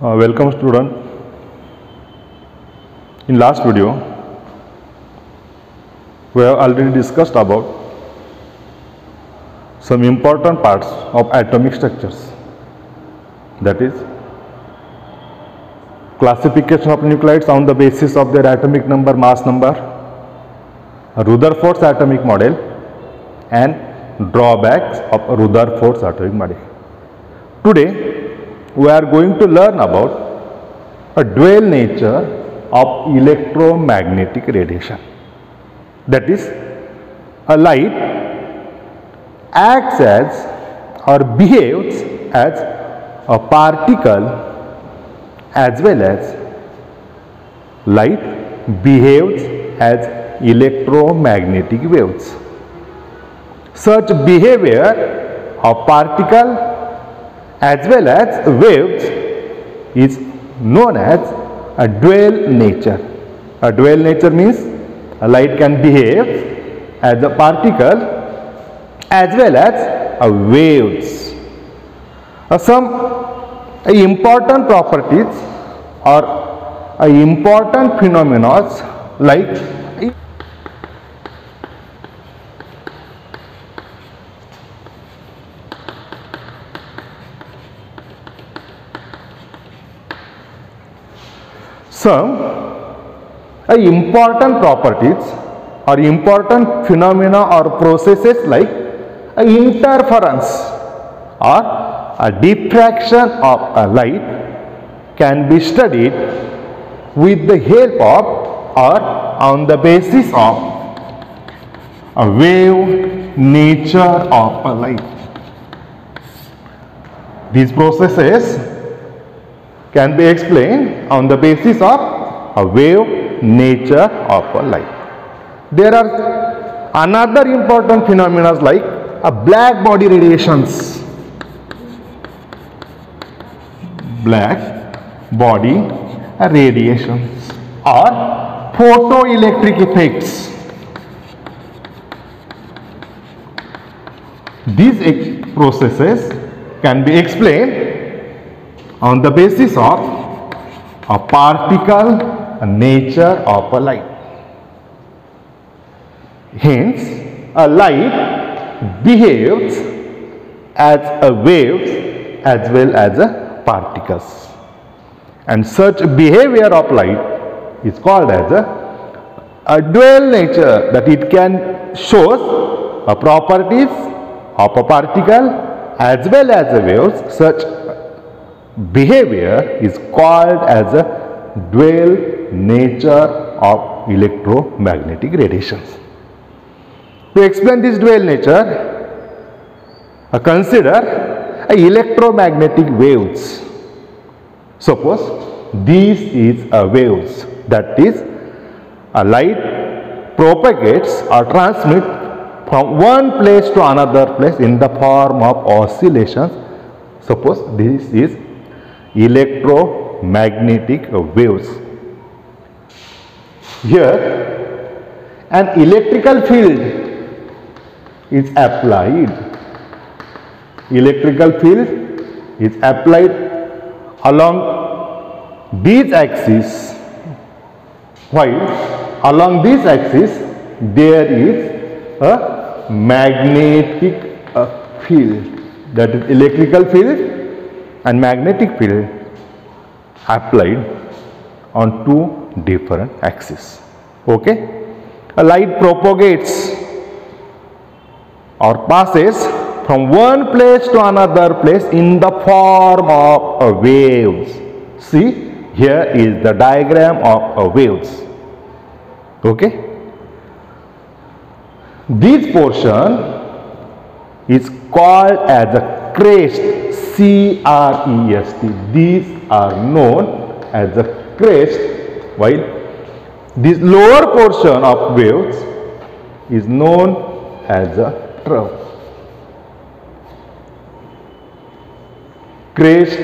Welcome student. In last video we have already discussed about some important parts of atomic structures, that is classification of nuclides on the basis of their atomic number, mass number, Rutherford's atomic model and drawbacks of Rutherford's atomic model. Today we are going to learn about a dual nature of electromagnetic radiation. That is, a light acts as or behaves as a particle as well as light behaves as electromagnetic waves. Such behavior of particle as well as waves is known as a dual nature. A dual nature means a light can behave as a particle as well as a waves. Some important properties or important phenomena like some important properties or important phenomena or processes like interference or a diffraction of a light can be studied with the help of or on the basis of a wave nature of a light. These processes can be explained on the basis of a wave nature of a light. There are another important phenomena like a black body radiations, black body radiations or photoelectric effects. These processes can be explained on the basis of a particle nature of a light. Hence, a light behaves as a wave as well as a particles, and such behavior of light is called as a dual nature, that it can show a properties of a particle as well as a waves. Such behavior is called as a dual nature of electromagnetic radiations. To explain this dual nature, consider electromagnetic waves. Suppose this is a waves, that is a light propagates or transmits from one place to another place in the form of oscillations. Suppose this is electromagnetic waves. Here an electrical field is applied. Electrical field is applied along these axis, while along this axis there is a magnetic field, that is electrical field and magnetic field applied on two different axes. Okay, a light propagates or passes from one place to another place in the form of waves. See, here is the diagram of waves. Okay, this portion is called as a crest, C-R-E-S-T. These are known as a crest, while this lower portion of waves is known as a trough. Crest,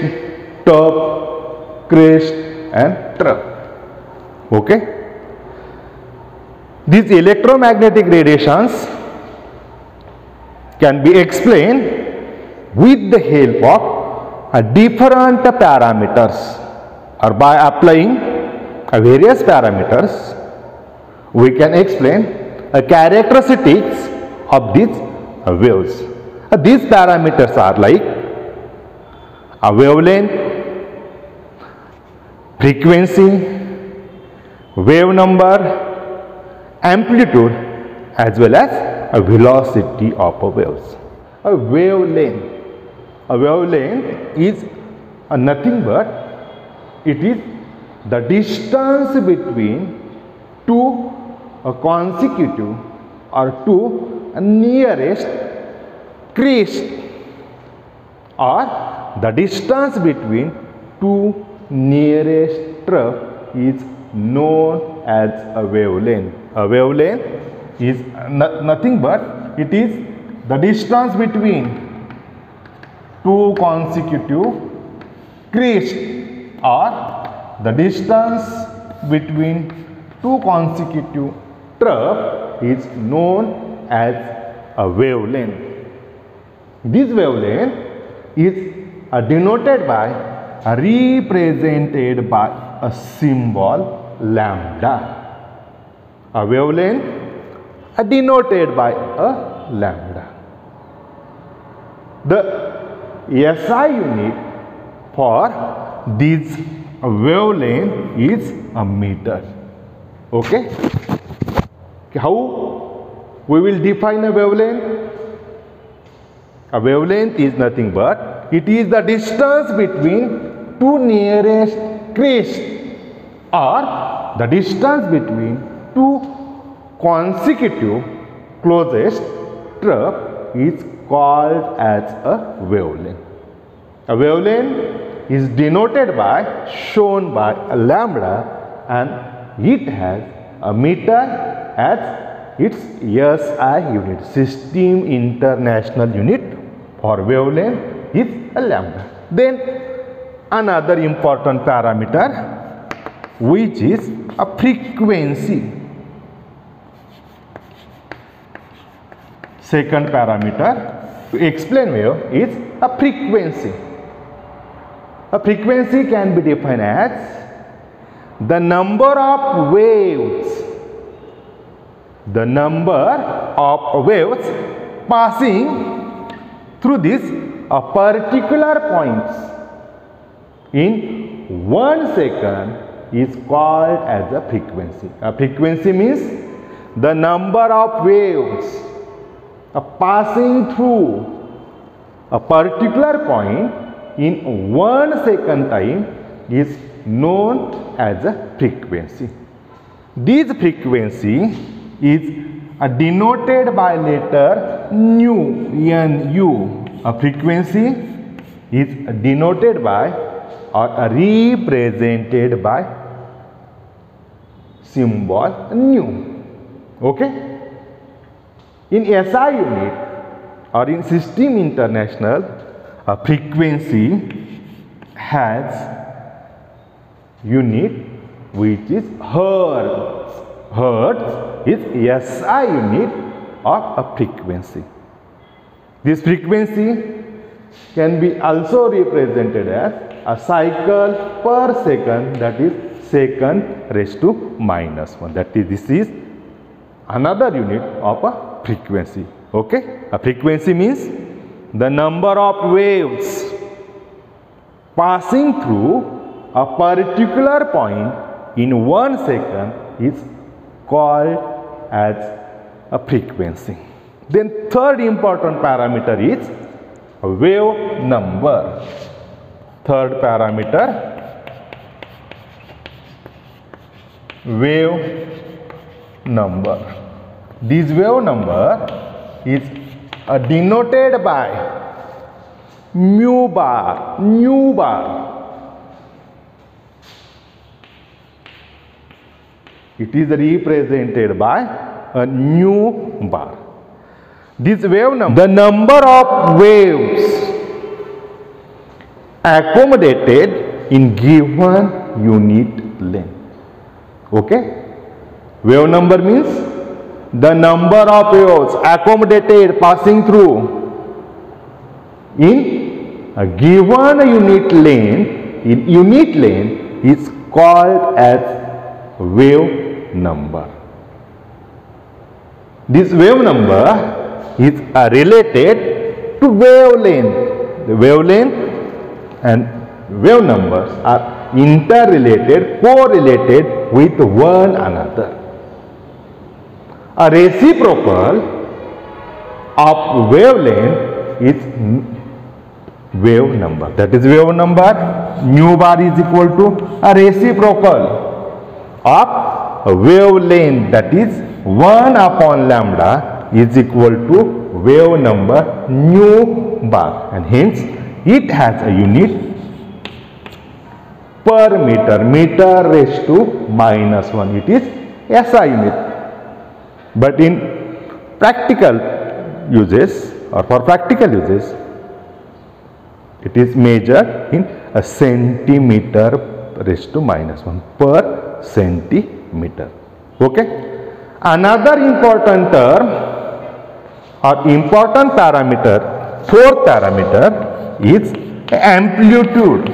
top, crest and trough. Okay. These electromagnetic radiations can be explained with the help of different parameters. or by applying various parameters, we can explain characteristics of these waves. These parameters are like a wavelength, frequency, wave number, amplitude, as well as a velocity of a waves. A wavelength is nothing but it is the distance between two consecutive or two nearest crest, or the distance between two nearest trough is known as a wavelength. A wavelength is nothing but it is the distance between two consecutive crests, or the distance between two consecutive trough is known as a wavelength. This wavelength is denoted by, represented by a symbol lambda. A wavelength denoted by a lambda. The SI unit for this wavelength is a meter. Okay? How we will define a wavelength? A wavelength is nothing but it is the distance between two nearest crests, or the distance between two consecutive closest trough is called as a wavelength. A wavelength is denoted by, shown by a lambda, and it has a meter as its SI unit. System International Unit for wavelength is a lambda. Then another important parameter, which is a frequency. Second parameter to explain wave is a frequency. A frequency can be defined as the number of waves passing through this particular points in 1 second is called as a frequency. A frequency means the number of waves passing through a particular point in 1 second time is known as a frequency. This frequency is denoted by letter nu, Nu. A frequency is denoted by or represented by symbol nu. Okay? In SI unit or in System International, a frequency has unit which is Hertz. Hertz is SI unit of a frequency. This frequency can be also represented as a cycle per second, that is second raised to -1. That is, this is another unit of a frequency. Okay? A frequency means the number of waves passing through a particular point in 1 second is called as a frequency. Then third important parameter is wave number. Third parameter, wave number. This wave number is denoted by mu bar. It is represented by a nu bar. This wave number, the number of waves accommodated in given unit length. Okay? Wave number means the number of waves accommodated passing through in a given unit length is called as wave number. This wave number is related to wavelength. The wavelength and wave numbers are interrelated, correlated with one another. A reciprocal of wavelength is wave number. That is wave number mu bar is equal to a reciprocal of a wavelength, that is 1 upon lambda is equal to wave number mu bar, and hence it has a unit per meter, meter raised to minus 1. It is SI unit. But in practical uses, or for practical uses, it is measured in a centimeter raised to minus 1 per centimeter. Okay. Another important term or important parameter, fourth parameter, is amplitude,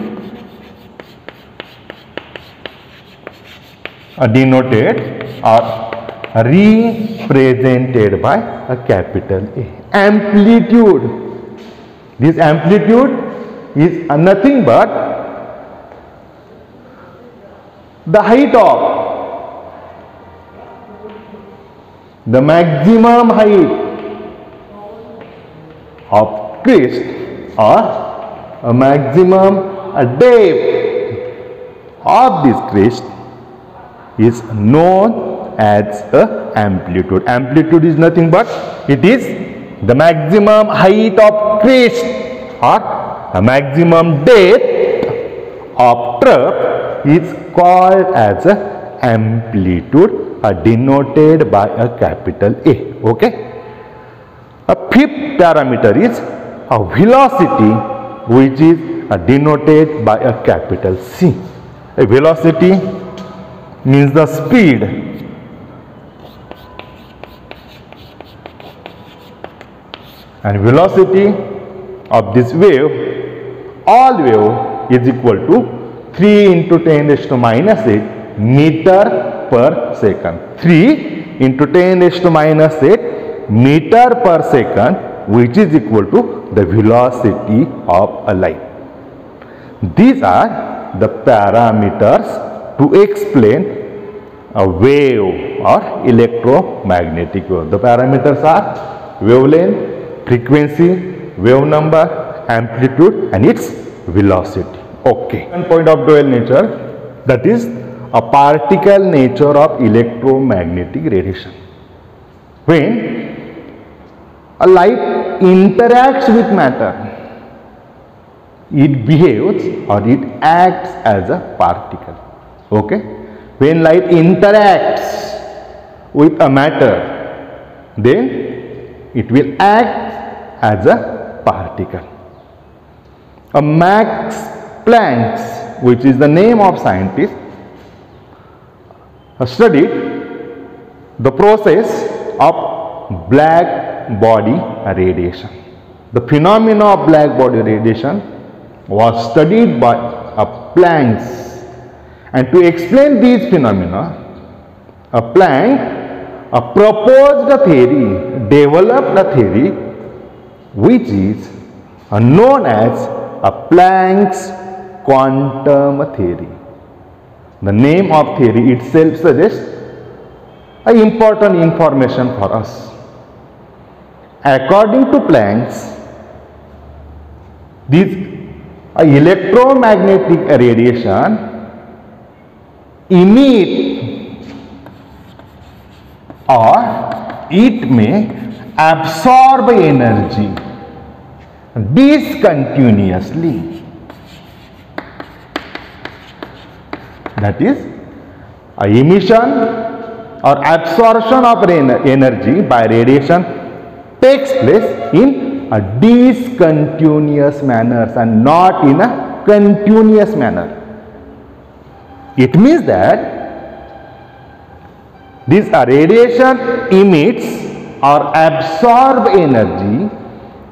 denoted or represented by a capital A. Amplitude. This amplitude is nothing but the height of, the maximum height of crest, or a maximum depth of this crest is known as a amplitude. Amplitude is nothing but it is the maximum height of crest or a maximum depth of trough is called as a amplitude, denoted by a capital A. Okay. A fifth parameter is a velocity, which is denoted by a capital C. A velocity means the speed and velocity of this wave, all wave, is equal to 3 into 10 raised to minus 8 meter per second. 3 into 10 raised to minus 8 meter per second, which is equal to the velocity of a light. These are the parameters to explain a wave or electromagnetic wave. The parameters are wavelength, frequency, wave number, amplitude, and its velocity. Okay. One point of dual nature, that is a particle nature of electromagnetic radiation. When a light interacts with matter, it behaves or it acts as a particle. Okay. When light interacts with a matter, then it will act as a particle. A Max Planck, which is the name of scientist, studied the process of black body radiation. The phenomena of black body radiation was studied by Planck, and to explain these phenomena, Planck proposed a theory, developed a theory which is known as Planck's quantum theory. The name of theory itself suggests important information for us. According to Planck, this electromagnetic radiation emit or it may absorb energy discontinuously. That is, emission or absorption of energy by radiation takes place in a discontinuous manner and not in a continuous manner. It means that this radiation emits or absorb energy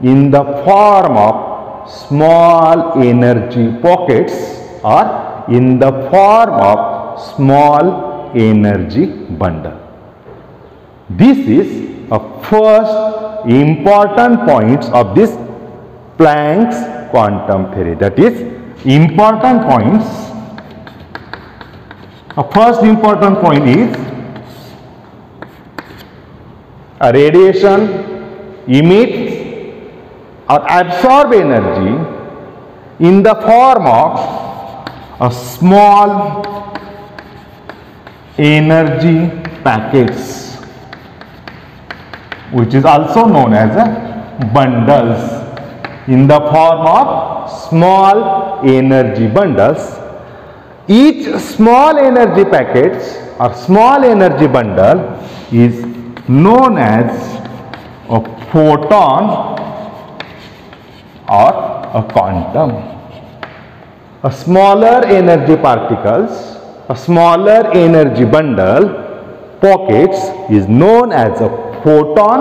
in the form of small energy pockets or in the form of small energy bundle. This is a first important point of this Planck's quantum theory. That is important points. A first important point is a radiation emits or absorb energy in the form of a small energy packets, which is also known as bundles, in the form of small energy bundles. Each small energy packets or small energy bundle is known as a photon or a quantum. A smaller energy particles, a smaller energy bundle pockets is known as a photon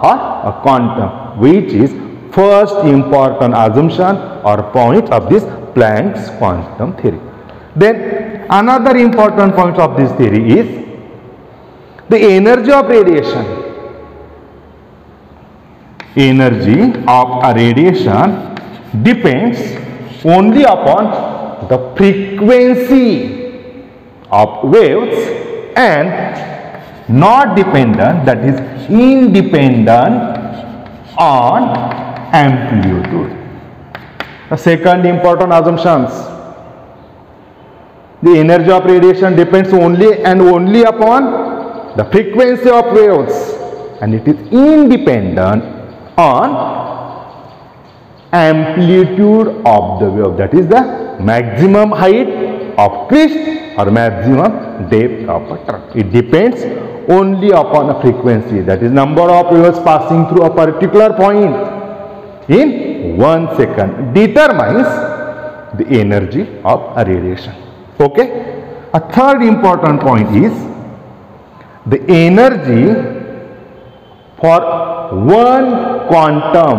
or a quantum, which is first important assumption or point of this Planck's quantum theory. Then another important point of this theory is the energy of radiation. Energy of a radiation depends only upon the frequency of waves and not dependent, that is independent on amplitude. The second important assumptions: the energy of radiation depends only and only upon the frequency of waves and it is independent on amplitude of the wave, that is the maximum height of crest or maximum depth of a track. It depends only upon a frequency, that is number of waves passing through a particular point in 1 second determines the energy of a radiation. Okay. A third important point is the energy for one quantum,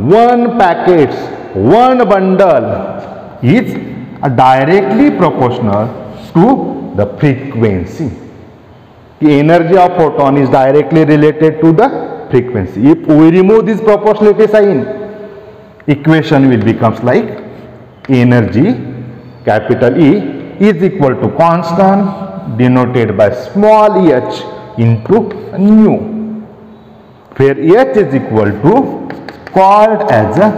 one packet, one bundle is directly proportional to the frequency. The energy of photon is directly related to the frequency. If we remove this proportionality sign, equation will becomes like energy capital E is equal to constant denoted by small h into nu, where h is equal to called as a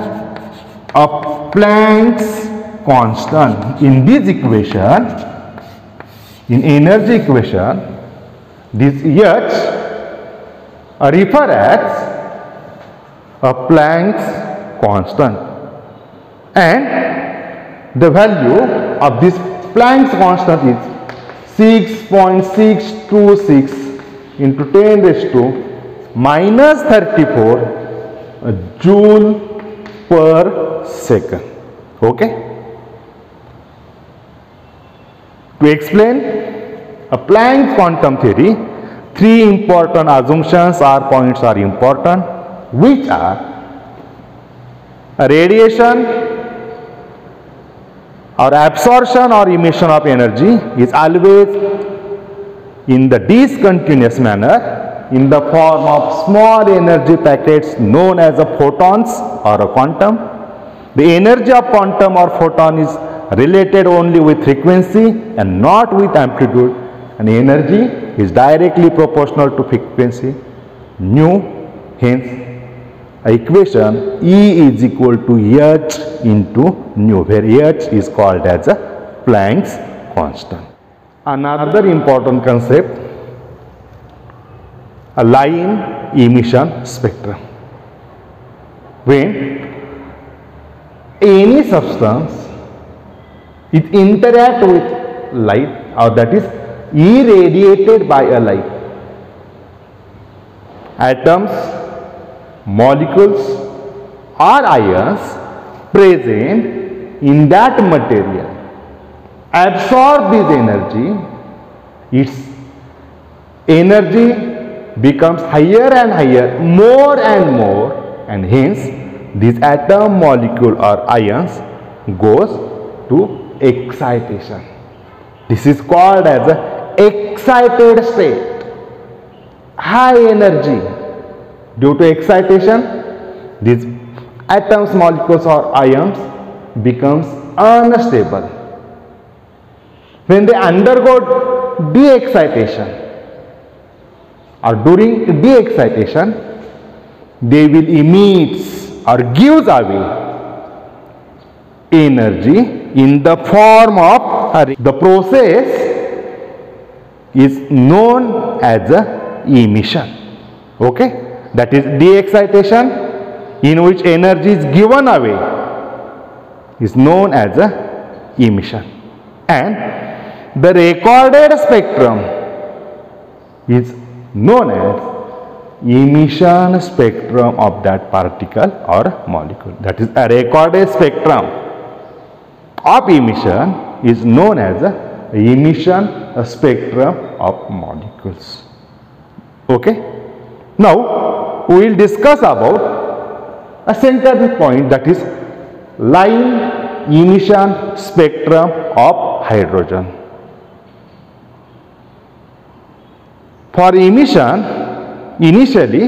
Planck's constant. In this equation, in energy equation, this h refer as a Planck's constant, and the value of this Planck's constant is 6.626 into 10 raised to minus 34 joule per second. Okay. To explain a Planck's quantum theory, three important assumptions or points are important, which are a radiation or absorption or emission of energy is always in the discontinuous manner in the form of small energy packets known as a photons or a quantum. The energy of quantum or photon is related only with frequency and not with amplitude, and energy is directly proportional to frequency nu. Hence equation E is equal to h into nu, where h is called as a Planck's constant. Another important concept, a line emission spectrum. When any substance it interact with light, or that is irradiated by a light, atoms, molecules or ions present in that material absorb this energy, its energy becomes higher and higher, more and more, and hence this atom, molecule or ions goes to excitation. This is called as a excited state. High energy. Due to excitation, these atoms, molecules or ions becomes unstable. When they undergo de-excitation or during de-excitation, they will emit or gives away energy in the form of the process is known as a emission. Okay, that is de-excitation, in which energy is given away, is known as a emission, and the recorded spectrum is known as emission spectrum of that particle or molecule. That is, a recorded spectrum of emission is known as a emission spectrum of molecules. Okay. Now we will discuss about a central point, that is line emission spectrum of hydrogen. For emission, initially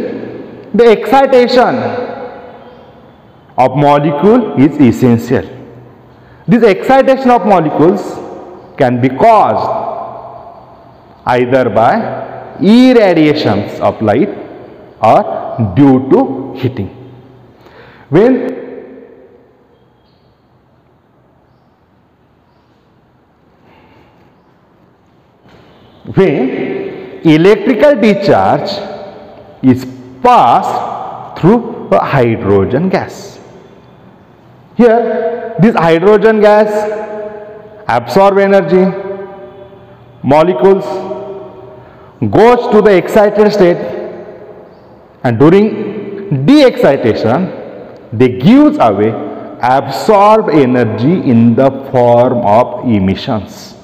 the excitation of molecule is essential. This excitation of molecules can be caused either by irradiations of light or due to heating. When electrical discharge is passed through a hydrogen gas. Here, this hydrogen gas absorb energy, molecules goes to the excited state, and during de-excitation they gives away absorbed energy in the form of emissions.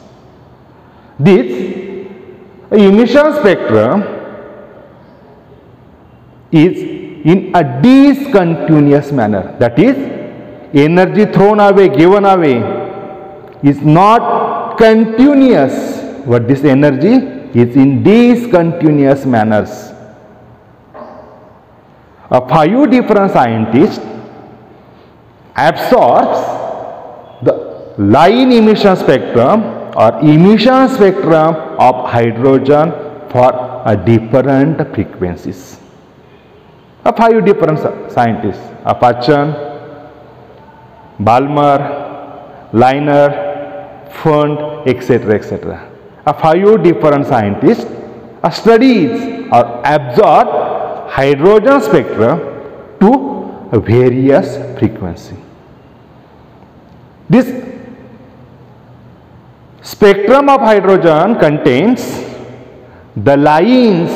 This emission spectrum is in a discontinuous manner, that is, energy thrown away, given away is not continuous, but this energy is in discontinuous manners. A 5 different scientists absorbs the line emission spectrum or emission spectrum of hydrogen for a different frequencies. A 5 different scientists, Pachon, Balmer, Liner, Fund, etc., etc. A 5 different scientists studies or absorb hydrogen spectrum to various frequency. This spectrum of hydrogen contains the lines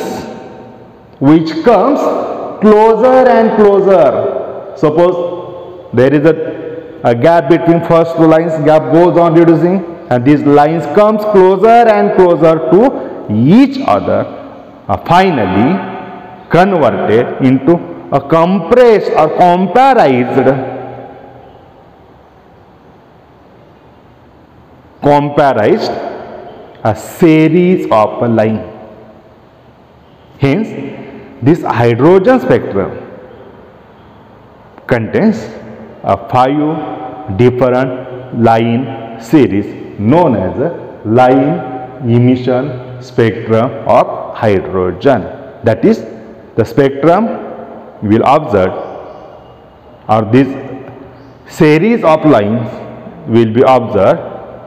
which comes closer and closer. Suppose there is a gap between first 2 lines, gap goes on reducing, and these lines comes closer and closer to each other, finally converted into a compressed or comparised a series of a line. Hence, this hydrogen spectrum contains a 5 different line series known as a line emission spectrum of hydrogen. That is, the spectrum will observe, or this series of lines will be observed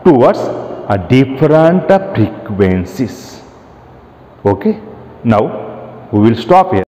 towards a different frequencies. Okay. Now we will stop here.